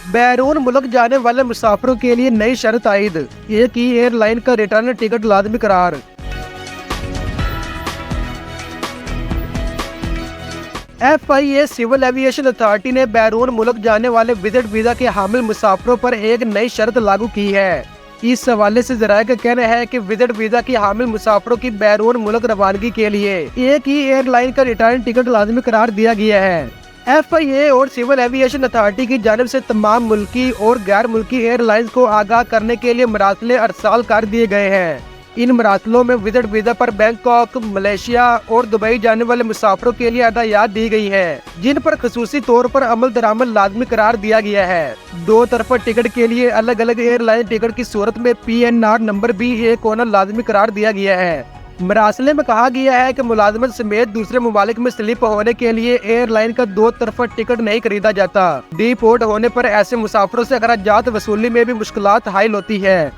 बैरून मुल्क जाने वाले मुसाफिरों के लिए नई शर्त आयद, एक ही एयरलाइन का रिटर्न टिकट लाजमी करार। FIA सिविल एविएशन अथॉरिटी ने बैरून मुल्क जाने वाले विजिट वीजा के हामिल मुसाफिरों पर एक नई शर्त लागू की है। इस हवाले से जराये का कहना है कि विजिट वीजा की हामिल मुसाफिरों की बैरून मुल्क रवानगी के लिए एक ही एयरलाइन का रिटर्न टिकट लाजमी करार दिया गया है। FIA और सिविल एविएशन अथॉरिटी की जानिब से तमाम मुल्की और गैर मुल्की एयरलाइंस को आगाह करने के लिए मरासले अरसाल कर दिए गए हैं। इन मरासलों में विजिट वीजा पर बैंकॉक, मलेशिया और दुबई जाने वाले मुसाफिरों के लिए अदायत दी गई है, जिन पर खसूसी तौर पर अमल दरामद लाजमी करार दिया गया है। दो तरफा टिकट के लिए अलग अलग एयरलाइन टिकट की सूरत में PNR नंबर भी एक होना लाजमी करार दिया गया है। मरासले में कहा गया है कि मुलाजमत समेत दूसरे ममालिक में स्लिप होने के लिए एयरलाइन का दो तरफा टिकट नहीं खरीदा जाता। डिपोर्ट होने पर ऐसे मुसाफिरों से अखराजात वसूली में भी मुश्किलात हाइल होती है।